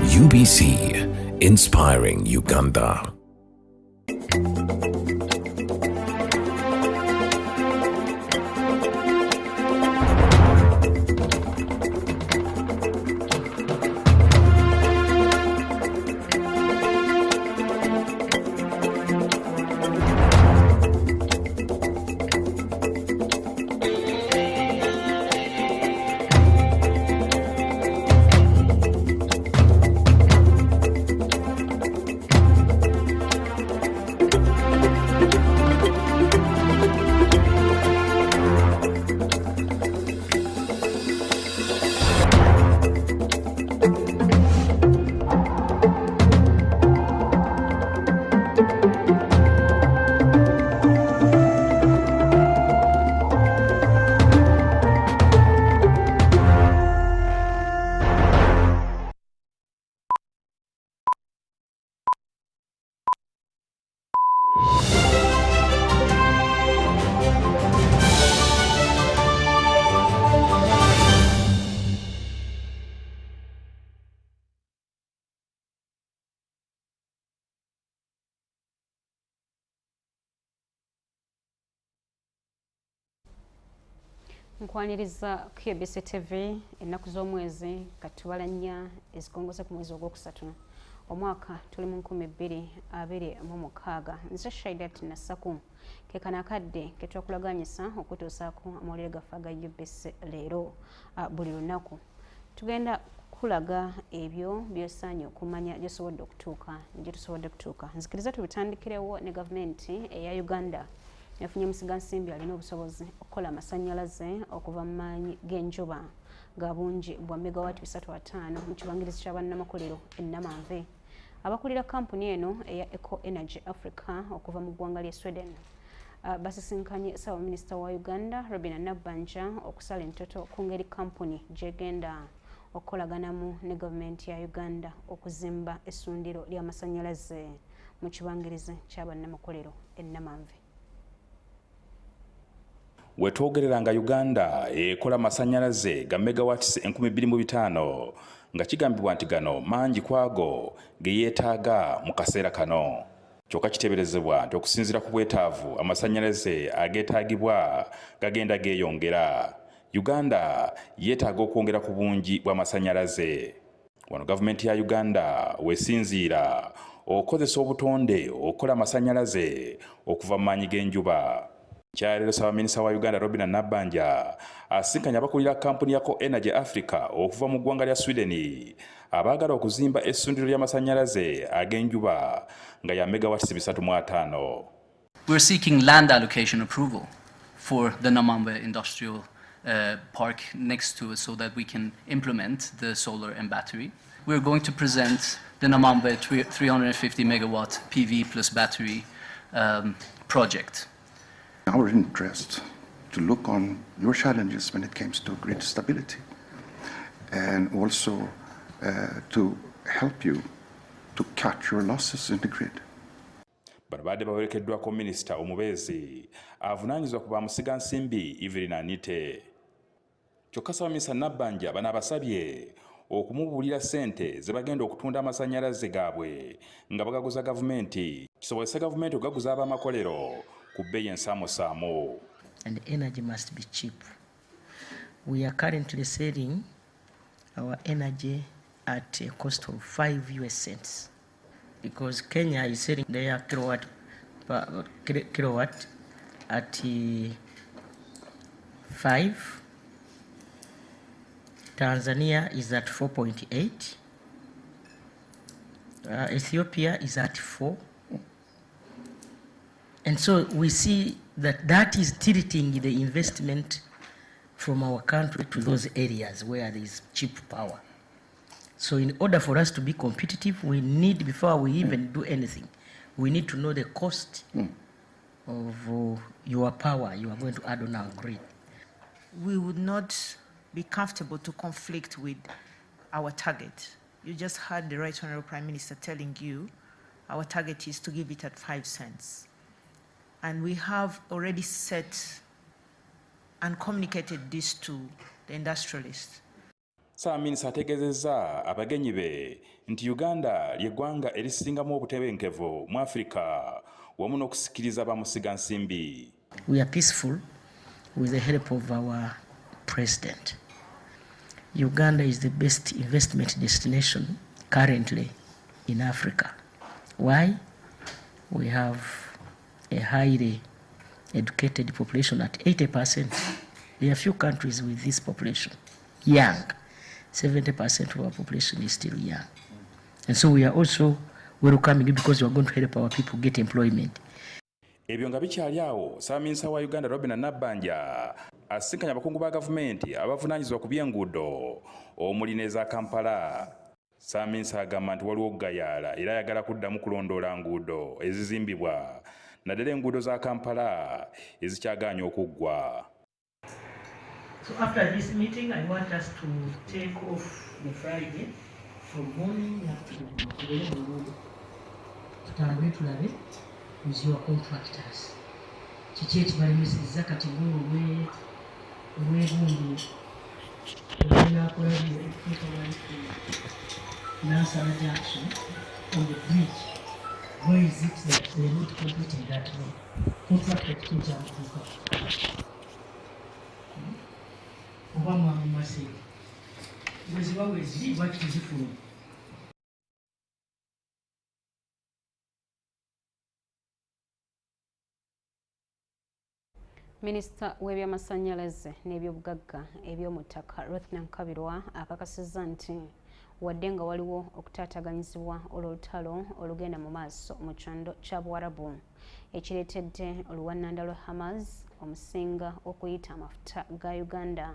UBC, inspiring Uganda. Nkwaniriza ku Ubc TV ennaku z'omwezi katubalanya ezikongose ku mwezi ogwokusatu omwaka tuli mu 2026. Nze Shaidat Nassaku kekana kadde ketwakulaganyisa okutuusaako amawulire gaffe aga Ubc Leero buli lunaku. Tugenda kulaga ebyo byosaanye okumanya gyesobodde okutuuka gyetusobodde kutuuka. Nzikiriza tubitandikirewo ne gavumenti eya Uganda yafunye musigansimbi alina obusobozi okukola amasannyalaze okuva mu maanyi g'enjuba ga bungi bwa megawati 35 mu kibangirizi kya bannamakolero ennamanve. Abakulira kampuni eno eya Eco Energy Africa okuva mu ggwanga lya Sweden basisinkanye Ssaabaminisita wa Uganda Robina Nabbanja okusala entoto ku ngeri kampuni gyegenda okukolaganamu ne gavumenti ya Uganda okuzimba essundiro ly'amasannyalaze mu kibangirizi kya bannamakolero ennamanve. Wetwogereranga Uganda ekola amasannyalaze ga megawatts 2500 nga kigambibwa nti gano mangi kwago ge yeetaaga mu kaseera kano. Kyokka kiteeberezebwa nti okusinziira ku bwetaavu amasannyalaze ageetaagibwa gagenda geeyongera. Uganda yeetaaga okwongera ku bungi bw'amasannyalaze. Wano gavumenti ya Uganda wesinziira okozesa obutonde okukola amasannyalaze okuva mu maanyi g'enjuba. Kyalero Ssaabaminisita wa Uganda Robina Nabbanja asinkanya abakulira kampuni ya Eco Energy Africa okuva mu ggwanga lya Sweden abaagala okuzimba essundiro ly'amasannyalaze ag'enjuba nga ya megawatts 35. We're seeking land allocation approval for the Namambe Industrial Park next to it so that we can implement the solar and battery. We're going to present the Namambe 350 megawatt PV plus battery project. Our interest to look on your challenges when it comes to grid stability and also to help you to cut your losses in the grid. Bano badde bawerekeddwako minisita omubeezi avunaanyizibwa ku bamusigansimbi Evelyn Anite. Kyokka Ssaabaminisita Nabbanja bano abasabye okumubuulira ssente ze bagenda okutunda amasannyalaze gaabwe nga bagaguza gavumenti kisobozese gavumenti okugaguza ab'amakolero ku bbeeyi ensaamusaamu. And energy must be cheap. We are currently selling our energy at a cost of 5 US cents because Kenya is selling their kilowatt at 5. Tanzania is at 4.8. Ethiopia is at 4. And so we see that is tilting the investment from our country to those areas where there is cheap power. So in order for us to be competitive, we need, before we even do anything, we need to know the cost of your power you are going to add on our grid. We would not be comfortable to conflict with our target. You just heard the Right Honourable Prime Minister telling you our target is to give it at 5 cents. And we have already set and communicated this to the industrialists. Ssaabaminisita ategeezezza abagenyi be nti Uganda ly'eggwanga erisingamu obutebenkevu mu Africa wamu n'okusikiriza bamusiga nsimbi. We are peaceful with the help of our president. Uganda is the best investment destination currently in Africa. Why? We have a highly educated population at 80%. There are few countries with this population. Young. 70% of our population is still young. And so we are also welcoming you because we are going to help our people get employment. Ebyo nga bikyali awo, Ssaabaminisita wa Uganda Robert Nabbanja asisinkanye abakungu ba gavumenti abavunaanyizibwa ku by'enguudo omuli n'eza Kampala. Ssaabaminisita agamba nti waliwo gayaala era ayagala kuddamu kulondoola nguudo ezizimbibwa naddala enguudo za Kampala ezikyagaanye okuggwa. So after this meeting, I want us to take off the Friday from morning up to tutambule tulabe with your contractors. Kiki ekibalemesezza kati olw'ebundu olinakola Nansala Junction on the bridge. Where is it that they're not completing that way? Contractor kijamutuuka. Oba mwamumase. Weziba wezi lwaki tuzifuna. Minisita w'ebyamasannyalaze n'ebyobugagga eby'omuttaka Ruth Nankabirwa akakasizza nti wadde nga waliwo okutaataganyizibwa olw'olutalo olugenda mu maaso mu kyalo kya Buwarabu ekireetedde oluwannanda lwa Hamas omusinga okuyita amafuta ga Uganda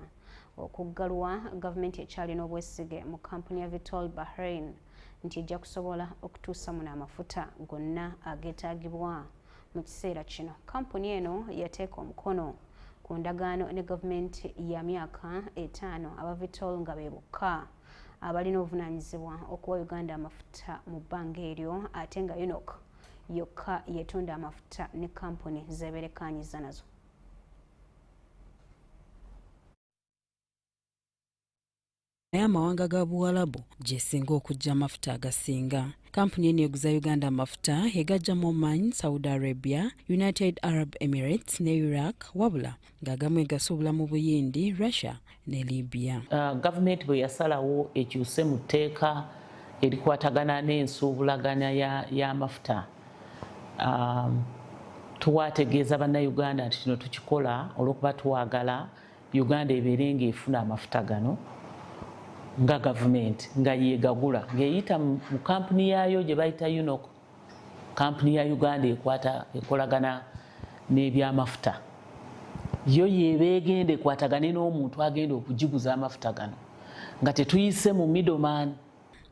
okuggalwa, gavumenti ekyalina obwesige mu kampuni ya Vitol Bahrain nti ejja kusobola okutuusa muno amafuta gonna ageetaagibwa. Mu kiseera kino kampuni eno yateeka omukono ku ndagaano ne gavumenti ya myaka 5 aba Vitol nga be bokka abalina obuvunaanyizibwa okuwa Uganda amafuta mu bbanga eryo, ate nga UNOC yokka yetunda amafuta ne kampuni zeeberekaanyiza nazo. naye amawanga ga Buwalabu gyesinga okujja amafuta agasinga. Kampuni eno eguza Uganda amafuta egajja mu Oman, Saudi Arabia, United Arab Emirates ne Iraq, wabula ng'agamu egasuubula mu Buyindi, Russia ne Libya. Gavumenti bwe yasalawo ekyuse mu tteeka erikwatagana n'ensuubulagana y'amafuta, tuwategeeza bannayuganda nti kino tukikola olw'okuba twagala Uganda ebeere ng'efuna amafuta gano nga gavumenti nga yeegagula ng'eyita mu kampuni yaayo gye bayita UNOC, kampuni ya Uganda ekolagana n'ebyamafuta, yo yeeba egenda ekwatagane n'omuntu agenda okugiguza amafuta gano nga tetuyise mu middleman.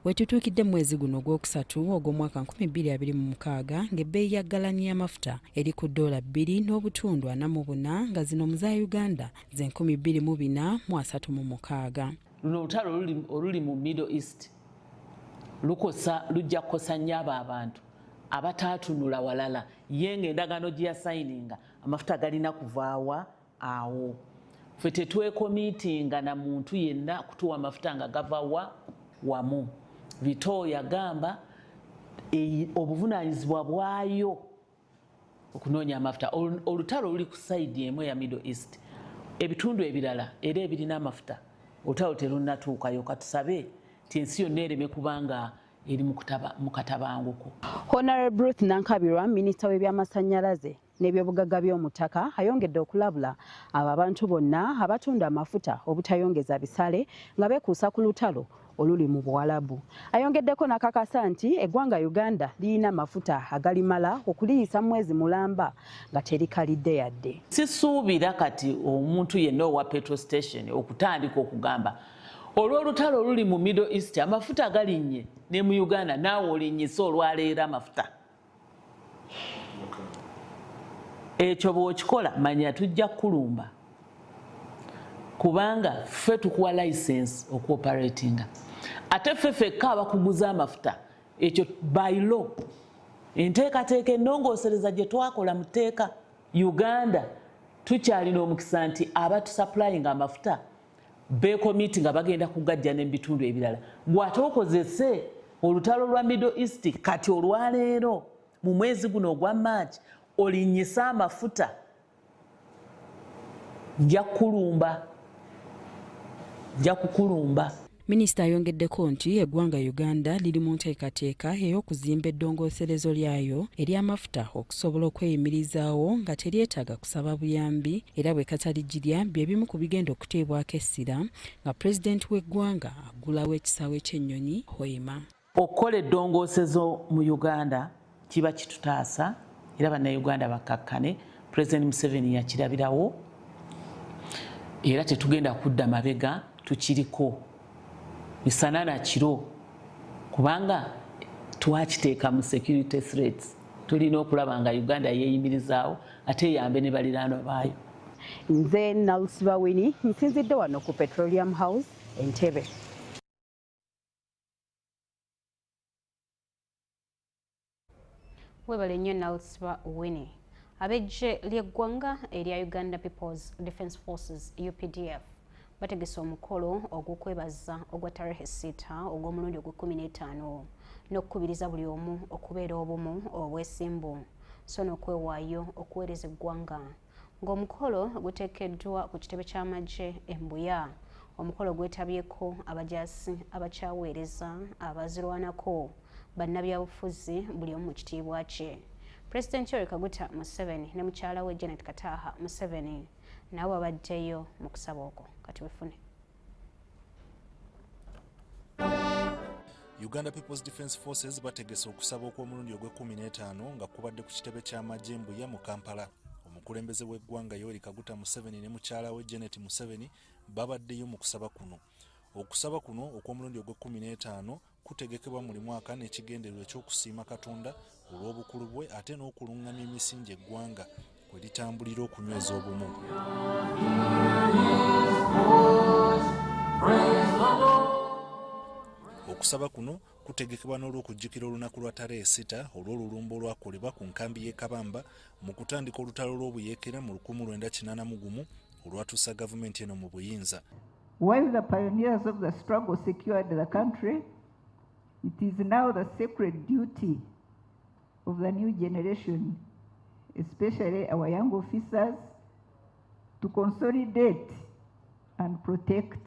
Wetutuukidde mwezi guno ogwokusatu ogw'omwaka 2026 ng'ebbeeyi ya ggalani y'amafuta eri ku $2.44 nga zino mu za Uganda ze 2436. Luno olutalo oluli mu Middle East lujja kukosa nnyo abo abantu abataatunula walala yenga endagaano gye yasayininga amafuta galina kuvaawa awo. Ffe tetwekomiitinga na muntu yenna kutuwa amafuta nga gavawa wamu. Vitol yagamba obuvunaanyizibwa bwayo okunoonya amafuta. Olutalo luli ku sayidi emu ya Middle East, ebitundu ebirala era ebirina amafuta olutalo terunnatuukayo. Katusabe ti ensi yonna ereme kubanga eri mu katabanguko. Honorable Ruth Nankabirwa, minisita w'ebyamasannyalaze n'ebyobugagga by'omuttaka, ayongedde okulabula abo abantu bonna abatunda amafuta obutayongeza bisale nga beekuusa ku lutalo oluli mu Buwalabu. Ayongeddeko n'akakasa nti eggwanga Uganda lirina amafuta agalimala okuliyisa mwezi mulamba nga terikalidde yadde. Sisuubira kati omuntu yenna owa petrol station okutandika okugamba olw'olutalo oluli mu Middle East amafuta galinnye ne mu Uganda naawe olinnyisa olwaleera amafuta. Ekyo bw'okikola manya tujja kulumba kubanga ffe tukuwa license okuoperatinga, ate ffe ffekka abakuguza amafuta ekyo by law enteekateeka ennongoosereza gye twakola mu tteeka Uganda tukyalina omukisa nti abatusupplyinga amafuta beekomiti nga bagenda kugajja n'ebitundu ebirala bw'ate okozese olutalo lwa Middle East kati olwaleero mu mwezi guno ogwa March olinnyisa amafuta nja kukulumba. Minisita ayongeddeko nti eggwanga Uganda liri mu nteekateeka ey'okuzimba eddongooserezo lyayo ery'amafuta okusobola okweyimirizaawo nga teryetaaga kusaba buyambi era bwe katalijjirya bye bimu ku bigenda okuteebwako essira nga pulezidenti w'eggwanga aggulawo ekisaawe ky'ennyonyi Hoima. Okukola eddongoosezo mu Uganda kiba kitutaasa era bannayuganda bakkakkane. Pulezidenti Museveni yakirabirawo era tetugenda kudda mabega, tukiriko misana na kiro kubanga twakiteeka mu security threats. Tulina okulaba nga Uganda yeeyimirizaawo ate eyambe ne baliraanwa baayo. Nze Nalsiba Winnie nsinzidde wano ku Petroleum House Entebbe. Webale nnyo Nalsiba Winnie. Ab'eggye ly'eggwanga erya Uganda People's Defence Forces UPDF bategese omukolo ogw'okwebaza ogwa tarehe 6 ogw'omulundi ogw'15 n'okukubiriza buli omu okubeera obumu obwesimbu so n'okwewaayo okuweereza eggwanga ng'omukolo guteekeddwa ku kitebe ky'amagye Embuya. Omukolo gwetabyeko abajaasi abakyaweereza abazirwanako bannabyabufuzi buli omu mu kitiibwa kye. Pulezidenti Yoweri Kaguta Museveni ne mukyala we Janet Kataha Museveni nabo babaddeyo mu kusaba okwo. Kati wefune. Uganda People's Defence Forces bategese okusaba okw'omulundi ogw'15 nga kubadde ku kitebe ky'amagye Mbuya mu Kampala. Omukulembeze w'eggwanga Yoweri Kaguta Museveni ne mukyala we Janet Museveni babaddeyo mu kusaba kuno. Okusaba kuno okw'omulundi ogw'15 kutegekebwa buli mwaka n'ekigendererwa eky'okusiima Katonda olw'obukulu bwe ate n'okulungamya emisingi eggwanga kwe litambulira okunyweza obumu. Okusaba kuno kutegekebwa n'olw'okujjukira olunaku lwa tarehe 6 olw'olulumba olwakolebwa ku nkambi y'e Kabamba mu kutandika olutalo lw'obuyeekera mu 1981 olwatuusa gavumenti eno mu buyinza. While the pioneers of the struggle secured the country, it is now the sacred duty of the new generation, especially our young officers, to consolidate and protect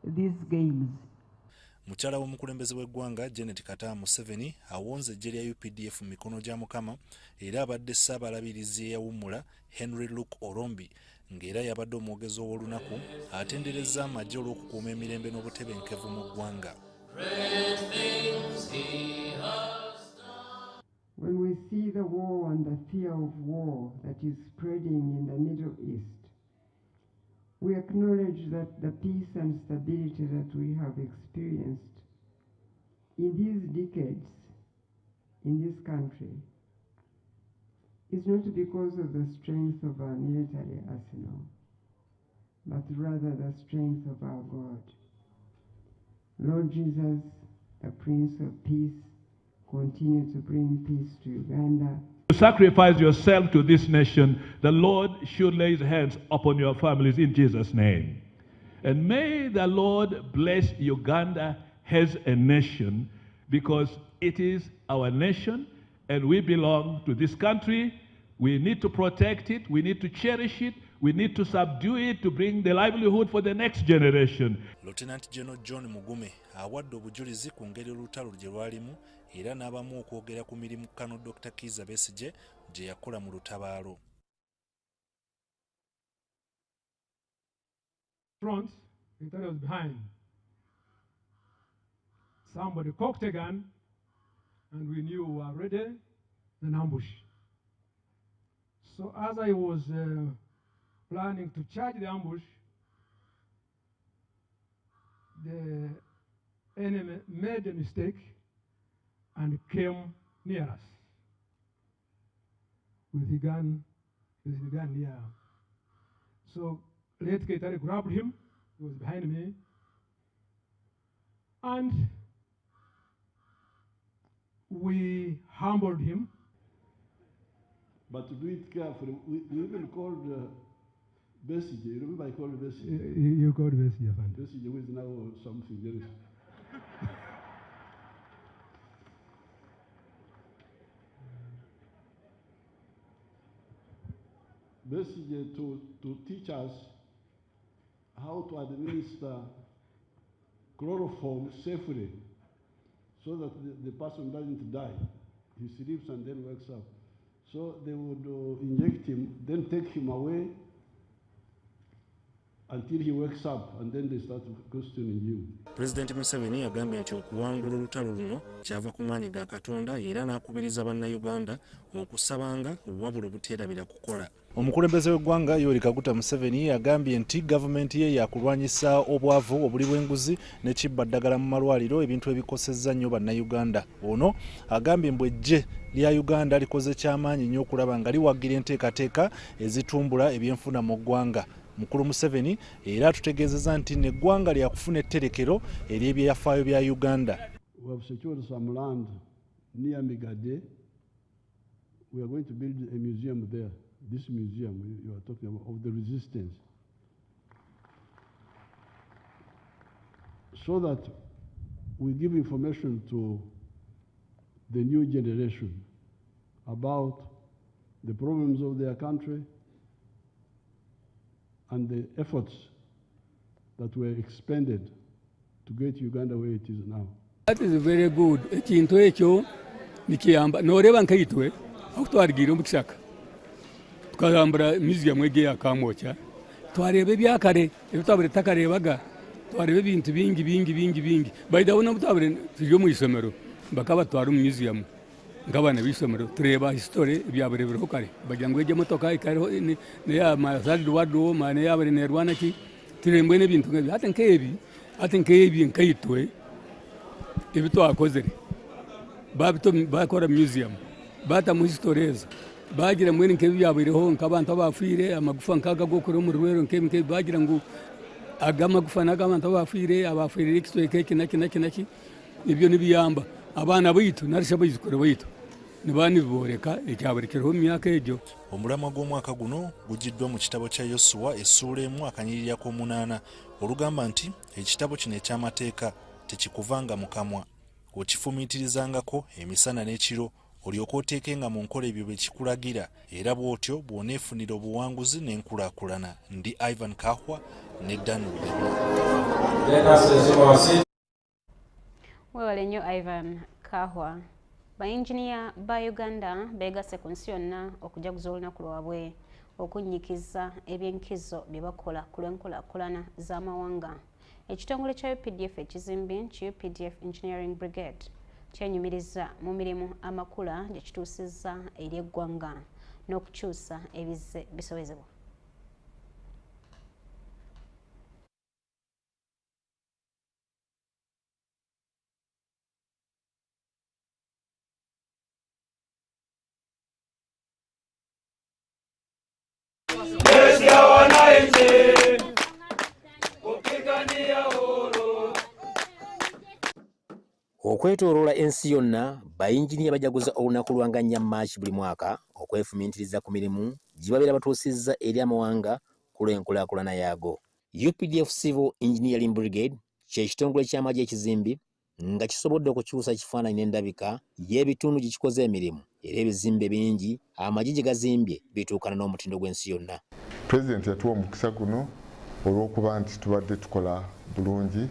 these games. Mukyala w'omukulembeze w'eggwanga Janet Kataha Museveni awonze eggye lya UPDF mu mikono gya Mukama era abadde ssaabalabirizi eyawummula Henry Luke Orombi ng'era yabadde omwogezi ow'olunaku atenderezza amagye olw'okukuuma emirembe n'obutebenkevu mu ggwanga. When we see the war and the fear of war that is spreading in the Middle East, we acknowledge that the peace and stability that we have experienced in these decades in this country is not because of the strength of our military arsenal, but rather the strength of our God. Lord Jesus, the Prince of Peace, continue to bring peace to Uganda. To sacrifice yourself to this nation, the Lord should lay his hands upon your families in Jesus' name. And may the Lord bless Uganda as a nation, because it is our nation and we belong to this country. We need to protect it, we need to cherish it, we need to subdue it to bring the livelihood for the next generation. Lieutenant General John Mugume awadde obujulizi ku ngeri olutalo gye lwalimu era n'abamu okwogera ku mirimu Kano Dr. Kizza Besigye gye yakola mu lutabaalo. Front, he thought it was behind. Somebody cocked a gun and we knew we were ready, an ambush. So as I was planning to charge the ambush, the enemy made a mistake and came near us with the gun near. So Late Keitare grabbed him, he was behind me, and we humbled him. But to do it carefully, we even called Bessie, you remember I called Bessie? You called Bessie, Bessie is now something else. Bessie to teach us how to administer chloroform safely so that the person doesn't die. He sleeps and then wakes up. So they would inject him, then take him away until he wakes up, and then they start questioning him. President Museveni agambye nti okuwangula olutalo luno kyava ku maanyi ga Katonda era n'akubiriza bannayuganda okusabanga wabula obuteerabira kukola. Omukulembeze w'eggwanga Yoweri Kaguta Museveni agambye nti gavumenti ye yakulwanyisa obwavu obuli bw'enguzi ne kibba ddagala mu malwaliro ebintu ebikosezza nnyo bannayuganda. Ono agambye mbu eggye lya Uganda likoze kyamaanyi nnyo okulaba nga liwagira enteekateeka ezitumbula ebyenfuna mu ggwanga. Mukulu Museveni era tutegeezezza nti neggwanga lya kufuna etterekero ery'ebyafaayo bya Uganda. We have secured some land near Brigade. We are going to build a museum there. This museum you are talking about of the resistance, so that we give information to the new generation about the problems of their country and the efforts that were expended to get Uganda where it is now. That is very good. Ekintu ekyo nikiyamba noreba nkaitwe akutwarigira mu kishaka tukagambira museum ege yakamwocha twarebe byakare ebitabire takarebaga twarebe bintu bingi baidabona mutabire tujyo mu isomero bakaba twaru mu museum ngabana bisomero tureba history byaburebereho kare bajyango eje motoka ikariho ne ya mazali wado mane yabere nerwana ki turembwe ne bintu ngabi ate nkebi nkaitwe ebito akozere babito bakora museum bata mu histories bagira mwene nkebi byabureho nkabantu abafire amagufa nkaga gokoro mu rwero nkebi bagira ngo agamagufa n'agabantu abafire ikitwe keke naki ibyo nibiyamba abana bitu narisha bayizikore bitu nibani boreka ekyabarekereho myaka ejo. Omulamwa gw'omwaka guno gujiddwa mu kitabo kya Yosuwa essula emu akanyirira ko 8 olugamba nti ekitabo kino eky'amateeka tekikuvanga mu kamwa okifumiitirizangako emisana n'ekiro olyoka oteekenga mu nkola ebyo bye kikulagira era bw'otyo bw'oneefunira obuwanguzi n'enkulaakulana. Ndi Ivan Kahwa ne Dan Wewale nnyo Ivan Kahwa. Bayinginiya ba Uganda beegase ku nsi yonna okujaguza olunaku lwabwe okunnyikiza ebyenkizo bye bakola ku lw'enkulaakulana z'amawanga. Ekitongole kya UPDF ekizimbi nti UPDF Engineering Brigade kyenyumiriza mu mirimu amakula gye kituusizza eri eggwanga n'okukyusa ebizze bisobezebwa. Okwetooloola ensi yonna bayinginiya bajaguza olunaku lwanga Maachi buli mwaka okwefumiitiriza ku mirimu gye babeera batuusizza eri amawanga ku lw'enkulaakulana yaago. UPDF Civil Engineering Brigade kye kitongole ky'amagye ekizimbi nga kisobodde okukyusa kifaananyi n'endabika y'ebitundu gye kikoze emirimu era ebizimbe bingi amagye gye gazimbye bituukana n'omutindo gw'ensi yonna. Pulezidenti yatuwa omukisa guno olw'okuba nti tubadde tukola bulungi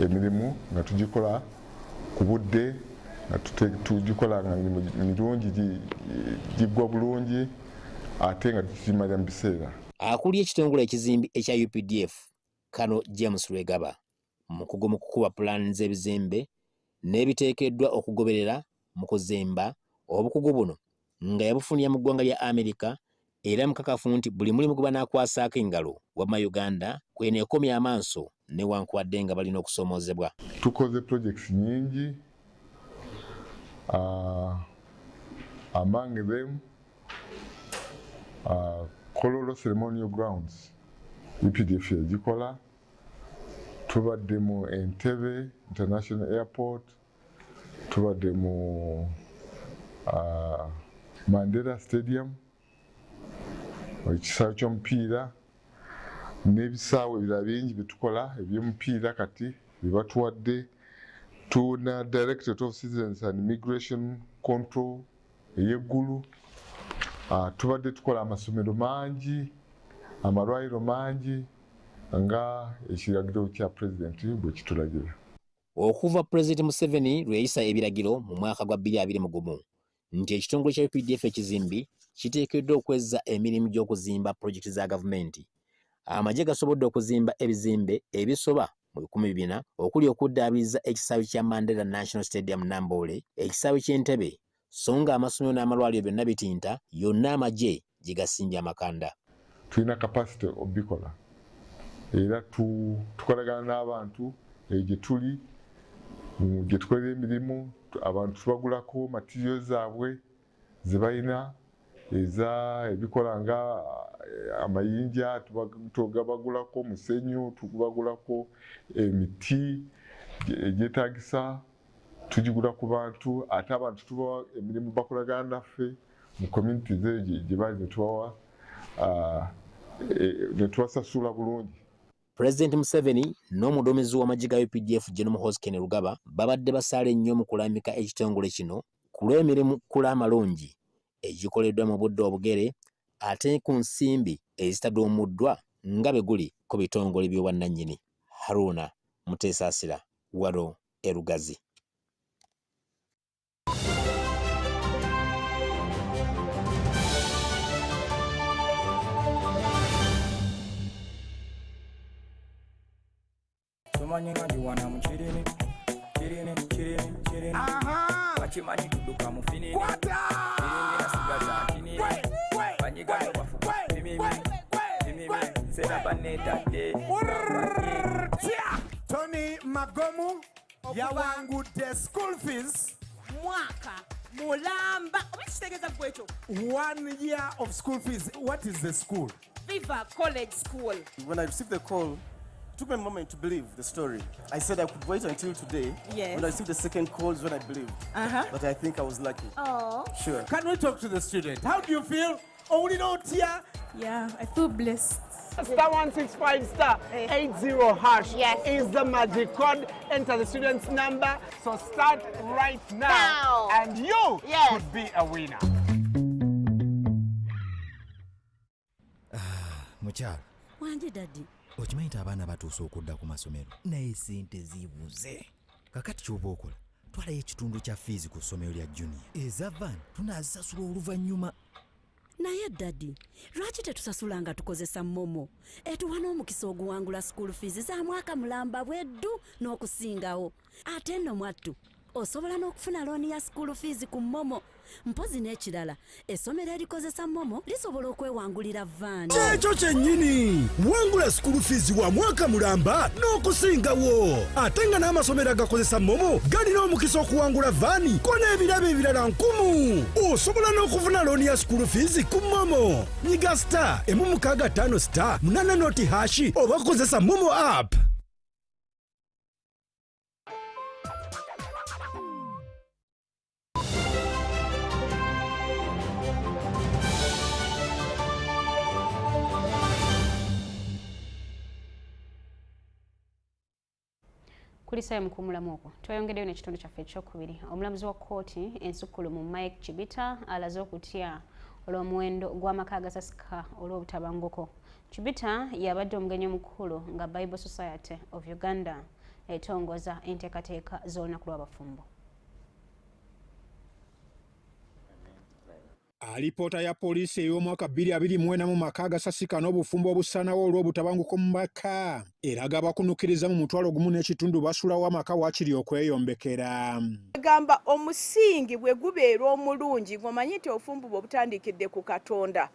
emirimu nga tugikola ku budde nga tugikola nga mirungi giggwa bulungi ate nga tukimalira mu biseera. Akulira ekitongole ekizimbi ekya UPDF Kano James Lwegaba mu kukuba pulaani z'ebizimbe n'ebiteekeddwa okugoberera mu kuzimba obukugu buno nga yabufunira mu ggwanga lya Amerika era mukakafu nti buli mulimu gwe banaakwasako engalo wamma Uganda kweneekomya amaaso newankubadde nga balina okusoomoozebwa. Tukoze projects nyingi among them Kololo Ceremonial Grounds UPDF yagikola, tubadde mu Entebbe International Airport, tubadde mu Mandela Stadium ekisaawe ky'omupiira, n'ebisaawe ebirala bingi byetukola eby'omupiira kati bibatuwadde. Tuna Directorate of Citizens and Immigration Control ey'eggulu. Tubadde tukola amasomero mangi, amalwaliro mangi nga ekiragiro kya Pulezidenti bwe kitulagira. Okuva Pulezidenti Museveni lwe yayisa ebiragiro mu mwaka gwa 2021 nti ekitongole kya UPDF ekizimbi kiteekeddwa okwezza emirimu gy'okuzimba pulojekiti za gavumenti. Amagye gasobodde okuzimba ebizimbe ebisoba mu 400 okuli okuddaabiriza ekisaawe kya Mandela National Stadium Namboole, ekisaawe ky'Entebbe, so nga amasomero n'amalwaliro byonna bitinta, yonna amagye gye gasimbye amakanda. Tulina capacity obikola era tukolagana n'abantu gye tuli gye tukolera emirimu, abantu tubagulako materials zaabwe ze balina ebikola nga amayinja tugabagulako, musenyu tugabagulako, emiti egyetaagisa tugigula ku bantu, ate abantu tubawa emirimu bakolagana naffe mu communities gye bali ne tubasasula bulungi. Pulezidenti Museveni n'omuduumizi w'amagye ga UPDF General Hosken Rugaba babadde basaala ennyo mu kulambika ekitongole kino ku lw'emirimu kkula amalungi egikoleddwa mu budde obugere ate ku nsimbi ezitaduumuddwa nga bwe guli ku bitongole by'obwannannyini. Haruna Muteesaasira, Waro, Erugazi. Tony Magomu yawangudde school fees mwaka mulamba obakitegeza bwecho 1 year of school fees. What is the school? Viva College School. When I received the call, it took me a moment to believe the story. I said I could wait until today. Yes. When I received the second call is when I believed. But I think I was lucky. Oh. Sure. Can we talk to the student? How do you feel? Only not here. Yeah, I feel blessed. Star 165 star 80 hash is the magic code. Enter the student's number. So start right now. And you could be a winner. Mukyala. Wanje dadi. Okimanyi nti abaana batuuse okudda ku masomero naye ssente ziibuze. Kakati ky'oba okola twalayo ekitundu kya fees ku ssomero lya junior. Eza van tunaazisasula oluvannyuma. Naye dadi, lwaki tetusasula nga tukozesa momo? Etuwa n'omukisa oguwangula school fees za mwaka mulamba bweddu n'okusingawo. Ate nno mwattu, osobola n'okufuna looni ya school fees ku momo. Mpozi n'ekirala, essomero erikozesa momo lisobola okwewangulira vaani. Kyekyo kyennyini, wangula school fees wa mwaka mulamba n'okusingawo. Ate nga n'amasomero agakozesa momo galina omukisa okuwangula vaani ko n'ebirabo ebirala 1000. Osobola n'okufuna looni ya school fees ku momo. Nyiga star 165 star 8 noti hashi oba kozesa momo app. Kulisayo mukumulamu okwo tweyongeddeyo n'ekitundu kyaffe ekyokubiri. Omulamuzi wa kkooti ensukkulumu Mike Chibita alaze okutya olw'omuwendo gw'amaka agasasika olw'obutabanguko. Chibita yabadde omugenyi omukulu nga Bible Society of Uganda etongoza enteekateeka z'olunaku lw'abafumbo. Alipoota ya poliisi ey'omwaka 2024 mu maka agasasika n'obufumbo obusaanawo olw'obutabanguko mu maka eraga bakunukkiriza mu mutwalo gumu n'ekitundu basulawo amaka waakiri okweyombekera. Agamba omusingi bwe gubeera omulungi ng'omanyi nti obufumbo bwe butandikidde ku Katonda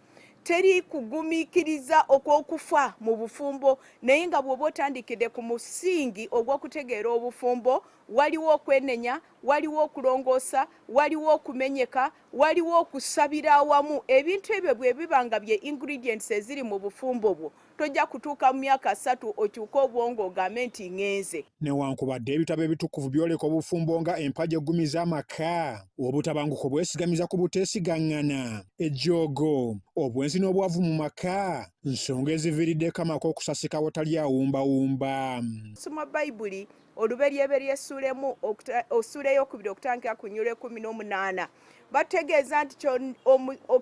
teri kugumiikiriza okw'okufa mu bufumbo naye nga bw'oba otandikidde ku musingi ogw'okutegeera obufumbo waliwo okwenenya, waliwo okulongoosa, waliwo okumenyeka, waliwo okusabira awamu. Ebintu ebyo bwe biba nga bye ingredients eziri mu bufumbo bwo tojja kutuuka mu myaka 3 okyuka obwongo ogambe nti ŋŋenze. Newankubadde ebitabo ebitukuvu byoleka obufumbo nga empagi eggumiza amaka, obutabanguko bwesigamiza ku buteesigaŋŋana, ejjoogo, obwenzi n'obwavu mu maka nsonga eziviiriddeko amaka okusasika awatali awumbawumba. Soma Bayibuli oluberyeberye essula ey'okubiri okutandikira ku nnyulo 18 bategeeza nti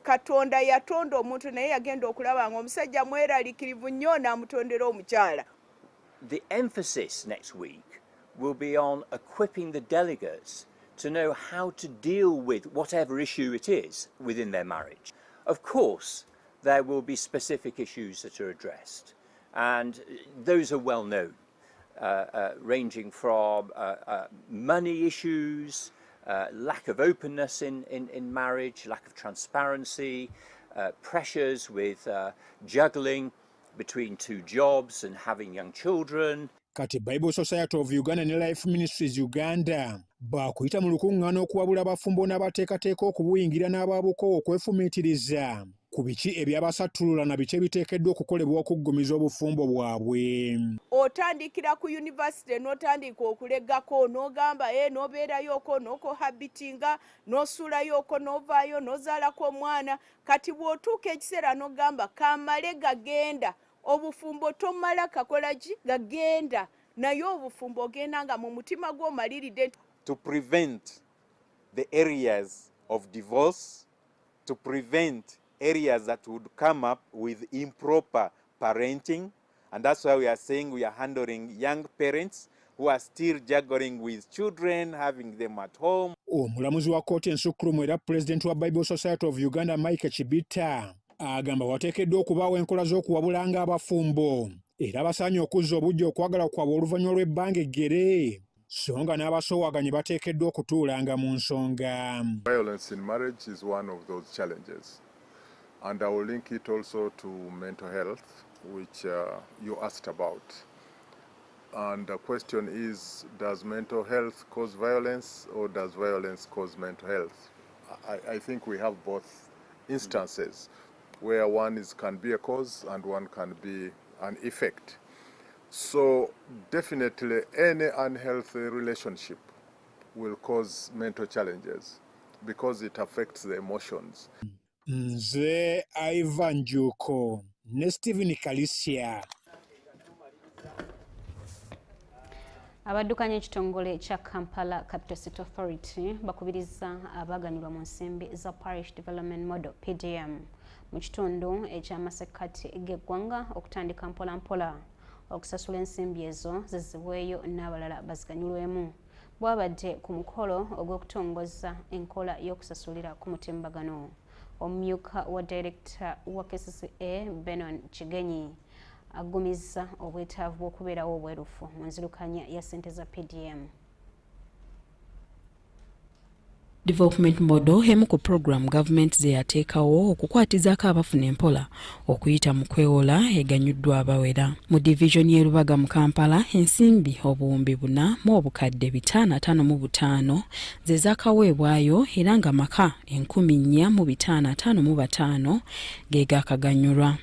Katonda yatonda omuntu naye yagenda okulaba nga omusajja mweraliikirivu nnyo n'amutondera omukyala. The emphasis next week will be on equipping the delegates to know how to deal with whatever issue it is within their marriage. Of course, there will be specific issues that are addressed, and those are well known, ranging from money issues, lack of openness in marriage, lack of transparency, pressures with juggling between two jobs and having young children. Kati Bible Society of Uganda ne Life Ministries Uganda bakuyita mu lukuŋŋaana okuwabula abafumbo n'abateekateeka okubuyingira n'ababuko okwefumiitiriza ku biki ebyabasattulula na biki ebiteekeddwa okukolebwa okuggumiza obufumbo bwabwe. Otandikira ku university n'otandika okulegako n'ogamba n'obeerayoko n'okohabitinga n'osuulayoko n'ovaayo n'ozaalako omwana kati bw'otuuka ekiseera n'ogamba kamale gagenda obufumbo tomala kakola ki gagenda naye obufumbo ogenda nga mu mutima gw'omaliridde. To prevent the areas of divorce, to prevent areas that would come up with improper parenting, and that's why we are saying we are handling young parents who are still juggling with children, having them at home. Omulamuzi wa kkooti ensukkulumu era President wa Bible Society of Uganda Mike Chibita agamba wateekeddwa okubaawo enkola z'okuwabulanga abafumbo era basaanye okuzza obujja okwagala kwabwe oluvannyuma lw'ebbanga eggere so nga n'abasoowaganye bateekeddwa okutuulanga mu nsonga. Violence in marriage is one of those challenges, and I will link it also to mental health, which you asked about. And the question is, does mental health cause violence or does violence cause mental health? I think we have both instances where one can be a cause and one can be an effect. So definitely any unhealthy relationship will cause mental challenges because it affects the emotions. Nze Ivan Juko ne Stephen Kalisia. Abaddukanya ekitongole kya Kampala Capital City Authority bakubiriza abaganyulwa mu nsimbi za Parish Development Model PDM mu kitundu eky'amasekkati g'eggwanga okutandika mpolampola okusasula ensimbi ezo zizibweyo n'abalala baziganyulwemu. Bwabadde ku mukolo ogw'okutongoza enkola y'okusasulira ku mutimbagano. Omumyuka wa Director wa KCCA Benon Kigenyi agumiza obwetaavu bw'okubeerawo obwerufu mu nzirukanya ya ssente za PDM. Development Model emu ku program government ze yateekawo okukwatizaako abafuna empola okuyita mu kwewola eganyuddwa abawera. Mu division y'e Lubaga mu Kampala ensimbi obuwumbi 4 mu obukadde 555 ze zaakaweebwayo era nga maka 4,555 ge gaakaganyulwa.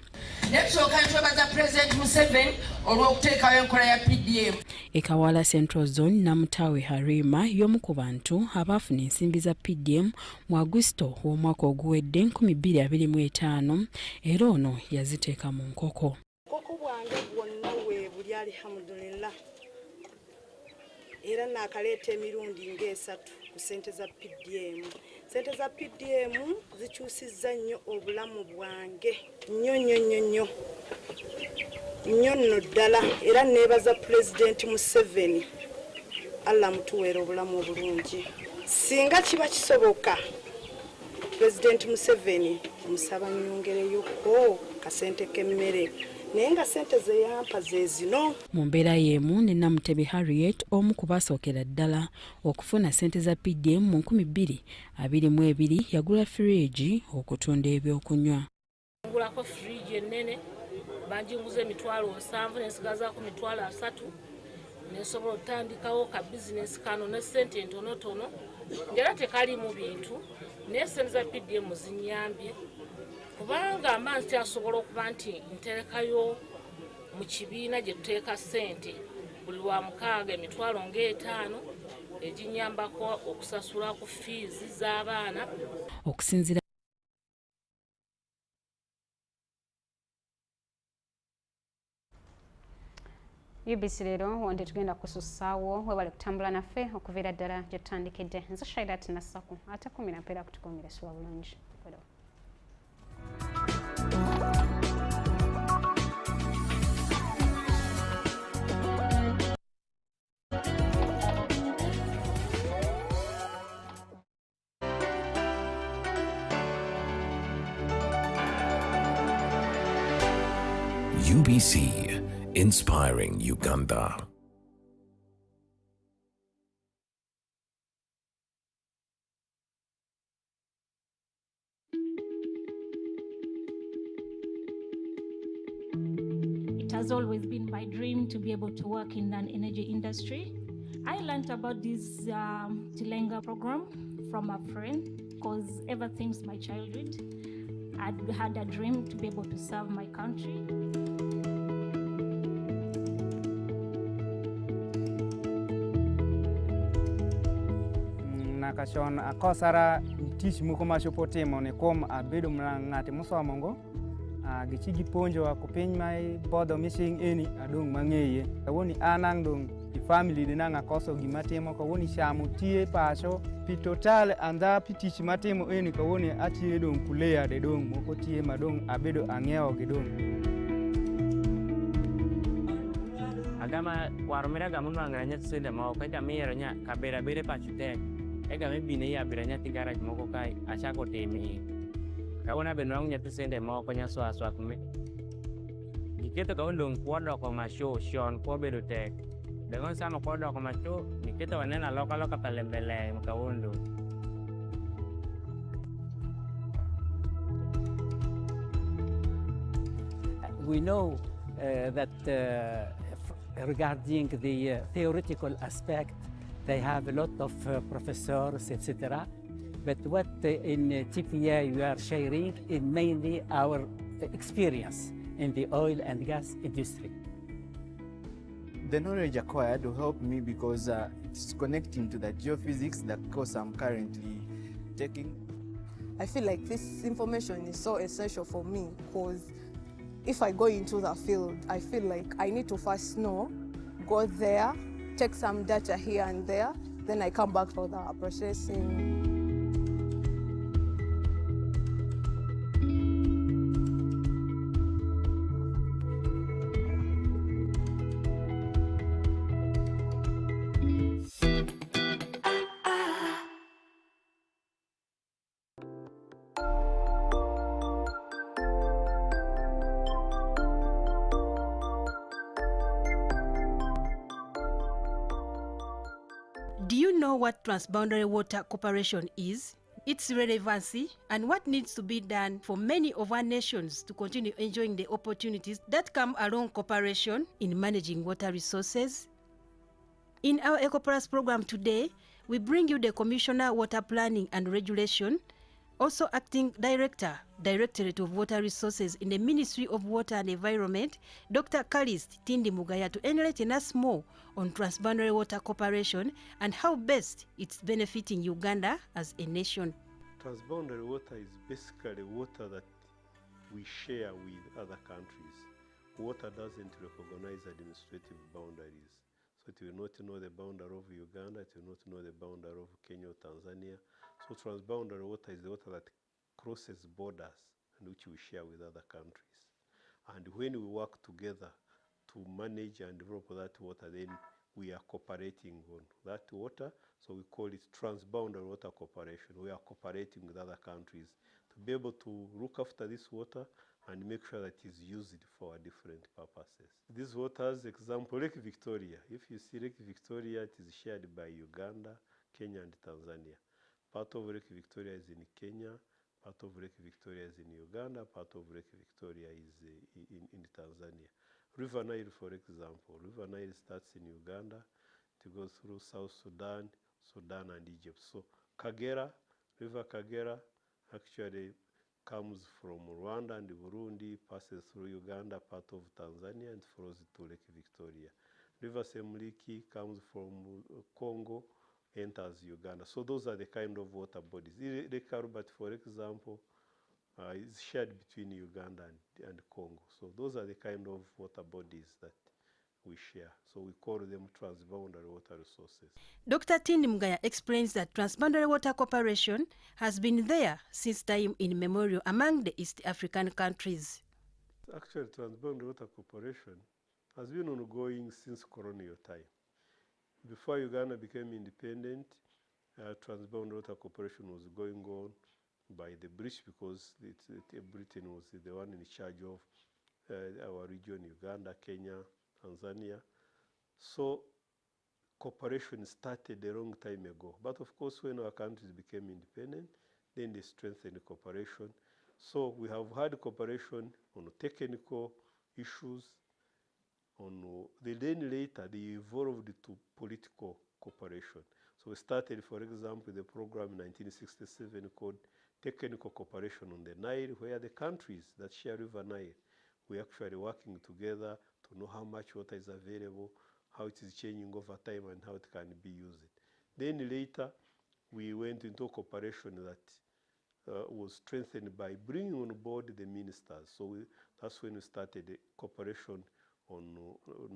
Netusooka ntwebaza President Museveni olw'okuteekawo enkola ya PDM. Ekawala Central Zone Namutawe Harima y'omu ku bantu abaafuna ensimbi za PDM mu Agusto w'omwaka oguwedde 2025 era ono yaziteeka mu nkoko. Koko bwange bwonna weebuli alhamdulillah era naakaleeta emirundi ng'esatu ku ssente za PDM. Ssente za PDM zikyusizza nnyo obulamu bwange nnyo nno ddala era neebaza President Museveni Allah mutuweera obulamu obulungi. Singa kiba kisoboka President Museveni musaba nnyongereyoko kasente k'emmere naye nga ssente ze yampa ze zino. Mu mbeera y'emu ne Namutebe Harriet omu ku basookera ddala okufuna ssente za PDM mu 2022 yagula firiji okutunda ebyokunywa. Ngulako firiji ennene banjinguza emitwalo 7 nensigazaako mitwalo 3 nesobola otandikawo ka bizinesi kano ne ssente entonotono ngera tekalimu bintu naye ssente za PDM zinyambye kubanga amanzi kyasobola okuba nti nterekayo mu kibiina gye tuteeka ssente buli lwa 6 emitwalo nga5 eginyambako okusasula ku fees z'abaana okusinzira UBC Leero wonde tugenda kusussaawo webale kutambula naffe okuviira ddala gye tutandikidde. Nze Shaidat Nassaku ate 10 mpeera kutukuumira suwa bulungi. UBC, inspiring Uganda. It has always been my dream to be able to work in an energy industry. I learned about this Tilenga program from a friend because ever since my childhood, I'd had a dream to be able to serve my country. Nakashon akosara teach muko mashopotemo ne kom abedo ngate musomongo gichigi ponjo wa kupiny mai bodo missing eni adong mang'eye kawoni anang dong i family dinang akoso gimatimo kawoni chamo tie pacho pi total anda pi tich matimo eni kawoni atie dong kulea de dong moko tie madong abedo ang'ewo gi dong agama warumira gamuno anganya tsende ma okaita mero nya kabera bere pachutek ega mebine ya biranya tigaraj moko kai achako temi kauna benong nya tsende ma okonya swaswa kume niketo kaundong kwodo ko masho shon ko bedo tek dengan sama kwodo ko masho niketo wanena loka palembele mkaundo. We know that regarding the theoretical aspect, they have a lot of professors, etc. But what in TPA we are sharing is mainly our experience in the oil and gas industry. The knowledge acquired will help me because it's connecting to the geophysics, the course I'm currently taking. I feel like this information is so essential for me because if I go into the field, I feel like I need to first know, go there, take some data here and there, then I come back for the processing. Do you know what Transboundary Water Cooperation is, its relevancy, and what needs to be done for many of our nations to continue enjoying the opportunities that come along cooperation in managing water resources? In our EcoPlus program today, we bring you the Commissioner Water Planning and Regulation, also Acting Director, Directorate of Water Resources in the Ministry of Water and Environment, Dr. Kalist Tindi Mugaya, to enlighten us more on Transboundary Water Cooperation and how best it's benefiting Uganda as a nation. Transboundary water is basically water that we share with other countries. Water doesn't recognize administrative boundaries. So it will not know the boundary of Uganda, it will not know the boundary of Kenya or Tanzania. So transboundary water is the water that crosses borders and which we share with other countries. And when we work together to manage and develop that water, then we are cooperating on that water. So we call it Transboundary Water Cooperation. We are cooperating with other countries to be able to look after this water and make sure that it is used for different purposes. This water, as example, Lake Victoria. If you see Lake Victoria, it is shared by Uganda, Kenya, and Tanzania. Part of Lake Victoria is in Kenya, part of Lake Victoria is in Uganda, part of Lake Victoria is in Tanzania. River Nile, for example. River Nile starts in Uganda, it goes through South Sudan, Sudan, and Egypt. So Kagera, River Kagera, actually comes from Rwanda and Burundi, passes through Uganda, part of Tanzania, and flows to Lake Victoria. River Semliki comes from Congo, enters Uganda. So those are the kind of water bodies. Lake Albert, for example, is shared between Uganda and Congo. So those are the kind of water bodies that we share. So we call them transboundary water resources. Dr. Tindimgaya explains that Transboundary Water Cooperation has been there since time immemorial among the East African countries. Actually, Transboundary Water Cooperation has been ongoing since colonial time. Before Uganda became independent, Transboundary Water Cooperation was going on by the British because Britain was the one in charge of our region, Uganda, Kenya, Tanzania. So cooperation started a long time ago. But of course, when our countries became independent, then they strengthened cooperation. So we have had cooperation on technical issues. Then later, they evolved to political cooperation. So we started, for example, the program in 1967 called Technical Cooperation on the Nile, where the countries that share River Nile were actually working together to know how much water is available, how it is changing over time, and how it can be used. Then later, we went into cooperation that was strengthened by bringing on board the ministers. So that's when we started the cooperation on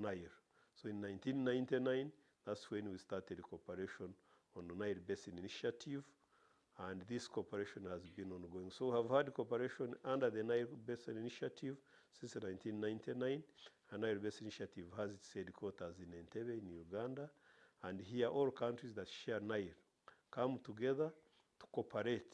Nile. So in 1999, that's when we started the cooperation on the Nile Basin Initiative, and this cooperation has been ongoing. So we have had cooperation under the Nile Basin Initiative since 1999, and Nile Basin Initiative has its headquarters in Entebbe in Uganda, and here all countries that share Nile come together to cooperate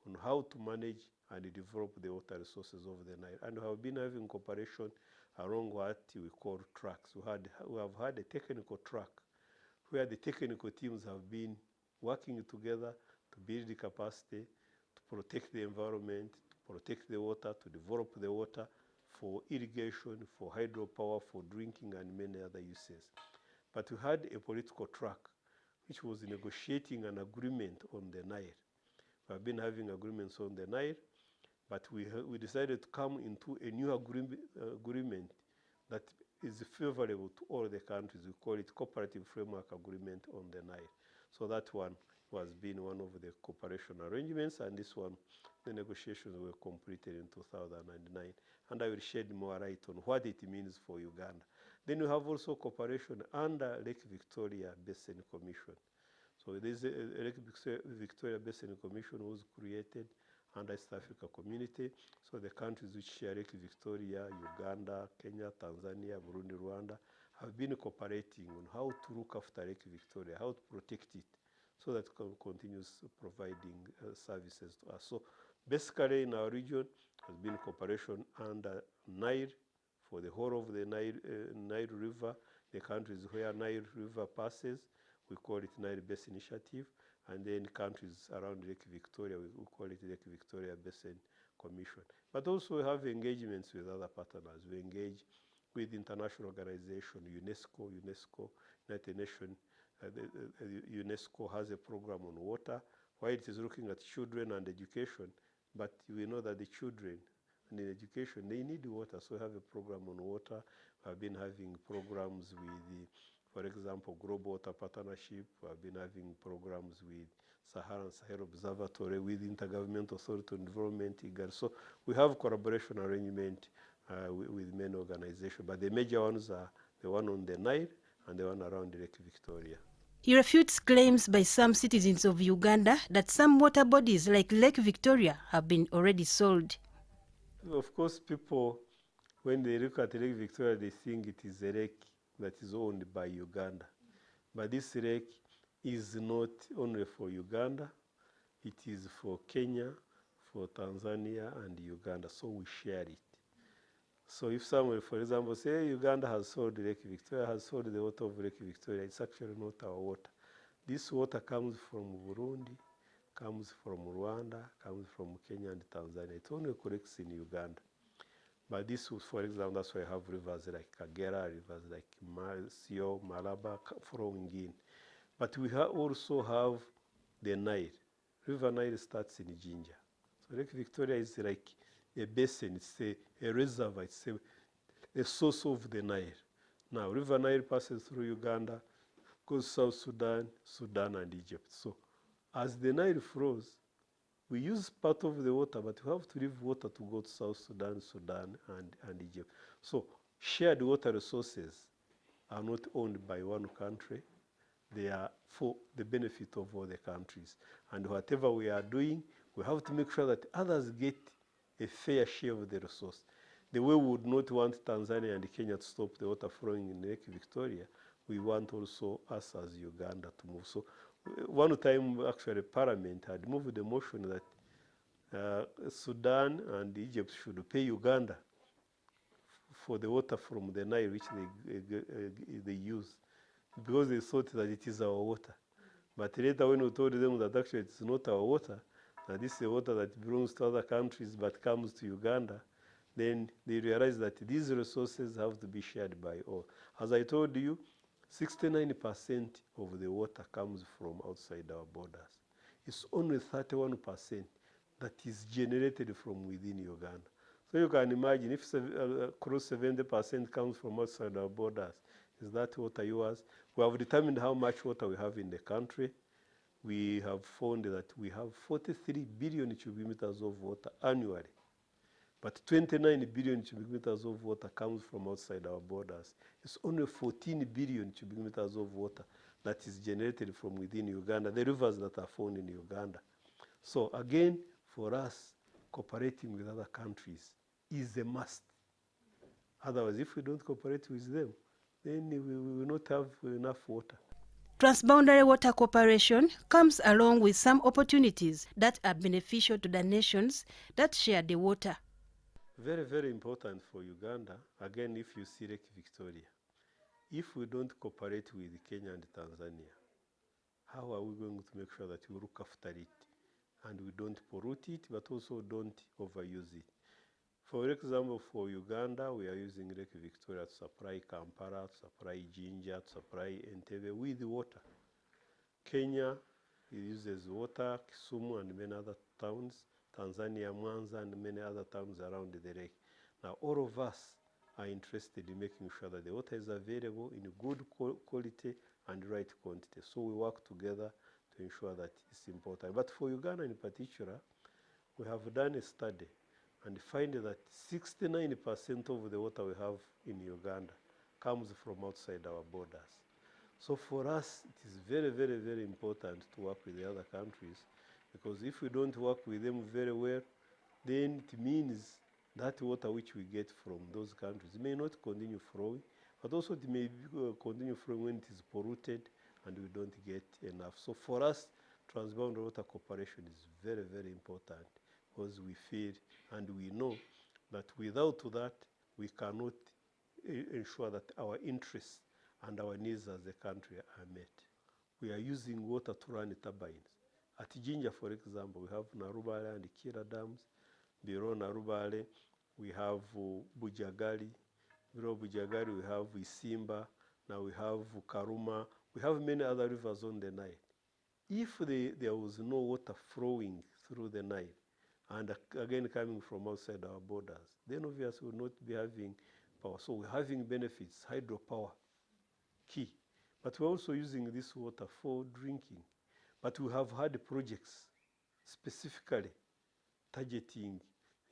on how to manage and develop the water resources of the Nile. And we have been having cooperation along what we call tracks. We have had a technical track where the technical teams have been working together to build the capacity, to protect the environment, to protect the water, to develop the water for irrigation, for hydropower, for drinking, and many other uses. But we had a political track, which was negotiating an agreement on the Nile. We have been having agreements on the Nile, but we decided to come into a new agreement that is favorable to all the countries. We call it Cooperative Framework Agreement on the Nile. So that one was been one of the cooperation arrangements, and this one, the negotiations were completed in 2009. And I will shed more light on what it means for Uganda. Then we have also cooperation under Lake Victoria Basin Commission. So this Lake Victoria Basin Commission was created under East Africa Community. So the countries which share Lake Victoria, Uganda, Kenya, Tanzania, Burundi, Rwanda, have been cooperating on how to look after Lake Victoria, how to protect it, so that it continues providing services to us. So basically in our region has been cooperation under Nile for the whole of the Nile River, the countries where Nile River passes, we call it Nile Basin Initiative, and then countries around Lake Victoria, we call it Lake Victoria Basin Commission. But also we have engagements with other partners. We engage with international organizations, UNESCO, United Nations. UNESCO has a program on water, while it is looking at children and education, but we know that the children and in education, they need water, so we have a program on water. We have been having programs with, for example, Global Water Partnership. We have been having programs with Sahara and Sahel Observatory, with Intergovernmental Authority on Development, IGAD. So we have collaboration arrangement with many organizations, but the major ones are the one on the Nile and the one around Lake Victoria. He refutes claims by some citizens of Uganda that some water bodies like Lake Victoria have been already sold. Of course, people, when they look at Lake Victoria, they think it is a lake that is owned by Uganda. But this lake is not only for Uganda, it is for Kenya, for Tanzania, and Uganda, so we share it. So if someone, for example, say Uganda has sold Lake Victoria, has sold the water of Lake Victoria, it's actually not our water. This water comes from Burundi, comes from Rwanda, comes from Kenya and Tanzania. It only collects in Uganda. But this was, for example, that's why I have rivers like Kagera, rivers like Sio, Malaba flowing in. But we also have the Nile. River Nile starts in Jinja. So Lake Victoria is like a basin, it's a reservoir, it's a source of the Nile. Now, River Nile passes through Uganda, goes South Sudan, Sudan, and Egypt. So as the Nile flows, we use part of the water, but we have to leave water to go to South Sudan, and Egypt. So shared water resources are not owned by one country. They are for the benefit of all the countries. And whatever we are doing, we have to make sure that others get a fair share of the resource. The way we would not want Tanzania and Kenya to stop the water flowing in Lake Victoria, we want also us as Uganda to move. So one time, actually, Parliament had moved the motion that Sudan and Egypt should pay Uganda for the water from the Nile, which they use, because they thought that it is our water. But later when we told them that actually it's not our water, and this is a water that belongs to other countries but comes to Uganda, then they realized that these resources have to be shared by all. As I told you, 69% of the water comes from outside our borders. It's only 31% that is generated from within Uganda. So you can imagine if close 70% comes from outside our borders, is that water yours? We have determined how much water we have in the country. We have found that we have 43 billion cubic meters of water annually. But 29 billion cubic meters of water comes from outside our borders. It's only 14 billion cubic meters of water that is generated from within Uganda, the rivers that are found in Uganda. So again, for us, cooperating with other countries is a must. Otherwise, if we don't cooperate with them, then we will not have enough water. Transboundary water cooperation comes along with some opportunities that are beneficial to the nations that share the water. Very, very important for Uganda, again, if you see Lake Victoria. If we don't cooperate with Kenya and Tanzania, how are we going to make sure that we look after it and we don't pollute it, but also don't overuse it? For example, for Uganda, we are using Lake Victoria to supply Kampala, to supply Jinja, to supply Entebbe with water. Kenya uses water, Kisumu and many other towns, Tanzania, Mwanza and many other towns around the lake. Now all of us are interested in making sure that the water is available in good quality and right quantity. So we work together to ensure that it's important. But for Uganda in particular, we have done a study and find that 69% of the water we have in Uganda comes from outside our borders. So for us, it is very, very, very important to work with the other countries, because if we don't work with them very well, then it means that water which we get from those countries may not continue flowing, but also it may continue flowing when it is polluted and we don't get enough. So for us, transboundary water cooperation is very, very important, because we feel and we know that without that, we cannot ensure that our interests and our needs as a country are met. We are using water to run turbines. At Jinja, for example, we have Narubale and Kira dams. Below Narubale, we have Bujagali. Below Bujagali, we have Isimba. Now we have Karuma. We have many other rivers on the Nile. If there was no water flowing through the Nile, and again coming from outside our borders, then obviously we will not be having power. So we're having benefits, hydropower, key. But we're also using this water for drinking. But we have had projects specifically targeting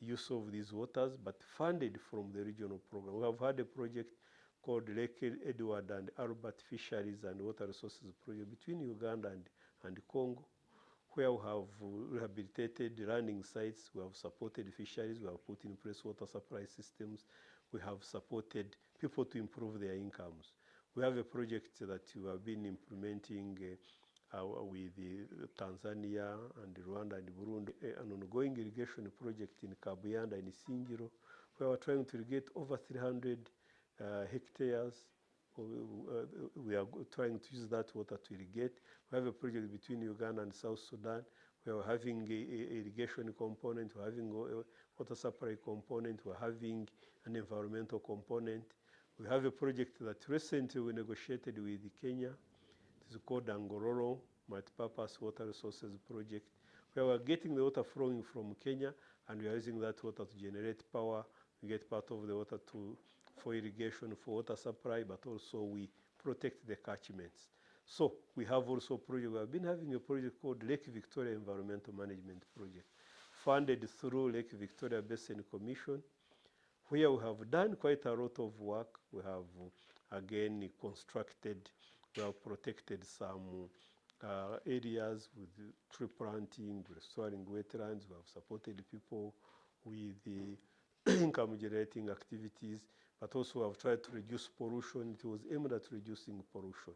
use of these waters, but funded from the regional program. We have had a project called Lake Edward and Albert Fisheries and Water Resources Project between Uganda and Congo, where we have rehabilitated running sites, we have supported fisheries, we have put in place water supply systems, we have supported people to improve their incomes. We have a project that we have been implementing with Tanzania and Rwanda and Burundi, an ongoing irrigation project in Kabuyanda and Singiro, where we're trying to irrigate over 300 hectares. We are trying to use that water to irrigate. We have a project between Uganda and South Sudan, where we're having an irrigation component, we're having a water supply component, we're having an environmental component. We have a project that recently we negotiated with Kenya. It is called Angororo Multipurpose Water Resources Project, where we're getting the water flowing from Kenya, and we are using that water to generate power. We get part of the water for irrigation, for water supply, but also we protect the catchments. So we have also a project, we have been having a project called Lake Victoria Environmental Management Project, funded through Lake Victoria Basin Commission, where we have done quite a lot of work. We have again constructed. We have protected some areas with tree planting, restoring wetlands. We have supported people with the income generating activities, but also have tried to reduce pollution. It was aimed at reducing pollution.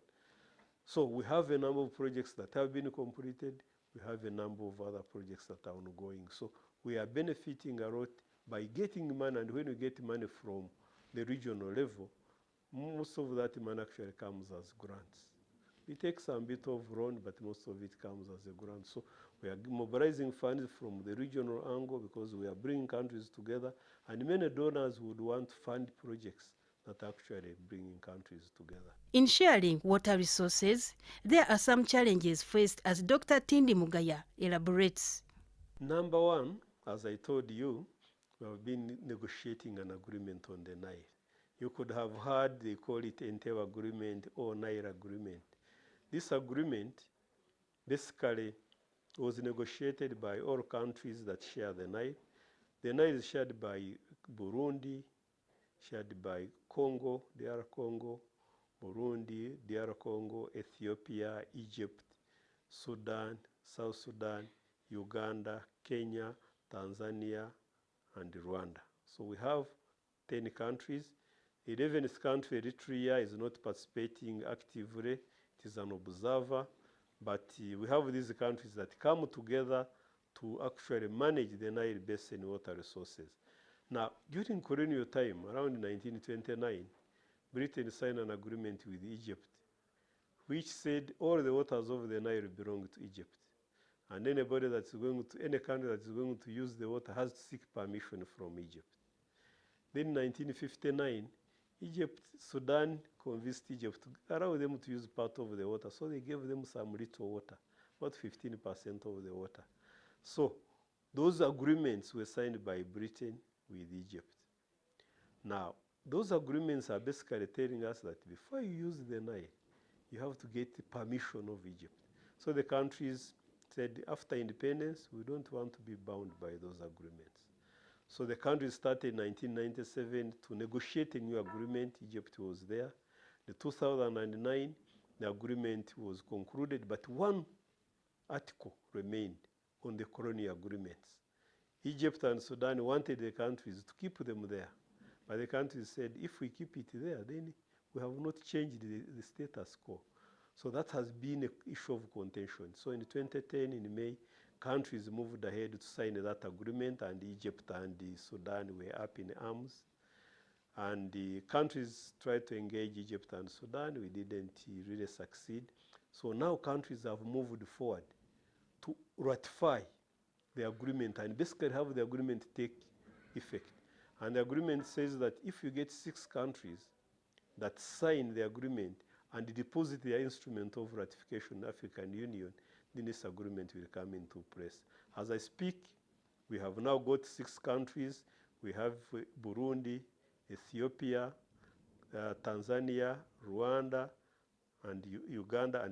So we have a number of projects that have been completed. We have a number of other projects that are ongoing. So we are benefiting a lot by getting money, and when we get money from the regional level, most of that money actually comes as grants. We take some bit of loan, but most of it comes as a grant. So we are mobilizing funds from the regional angle because we are bringing countries together, and many donors would want to fund projects that actually bringing countries together. In sharing water resources, there are some challenges faced, as Dr. Tindi Mugaya elaborates. Number one, as I told you, we have been negotiating an agreement on the Nile. You could have heard they call it Entebbe Agreement or Nile Agreement. This agreement basically was negotiated by all countries that share the Nile. The Nile is shared by Burundi, shared by Congo, DR Congo, Burundi, DR Congo, Ethiopia, Egypt, Sudan, South Sudan, Uganda, Kenya, Tanzania, and Rwanda. So we have 10 countries. 11th country, Eritrea, is not participating actively. It is an observer. But we have these countries that come together to actually manage the Nile Basin water resources. Now, during colonial time, around 1929, Britain signed an agreement with Egypt, which said all the waters of the Nile belong to Egypt. And anybody that's going to, any country that's going to use the water has to seek permission from Egypt. Then in 1959, Sudan convinced Egypt to allow them to use part of the water. So they gave them some little water, about 15% of the water. So those agreements were signed by Britain with Egypt. Now, those agreements are basically telling us that before you use the Nile, you have to get the permission of Egypt. So the countries said, after independence, we don't want to be bound by those agreements. So the countries started in 1997 to negotiate a new agreement. Egypt was there. In 2009, the agreement was concluded, but one article remained on the colonial agreements. Egypt and Sudan wanted the countries to keep them there. But the countries said, if we keep it there, then we have not changed the status quo. So that has been an issue of contention. So in 2010, in May, countries moved ahead to sign that agreement, and Egypt and Sudan were up in arms. And the countries tried to engage Egypt and Sudan. We didn't really succeed. So now countries have moved forward to ratify the agreement and basically have the agreement take effect. And the agreement says that if you get 6 countries that sign the agreement and deposit their instrument of ratification in the African Union, then this agreement will come into place. As I speak, we have now got 6 countries. We have Burundi, Ethiopia, Tanzania, Rwanda, and Uganda, and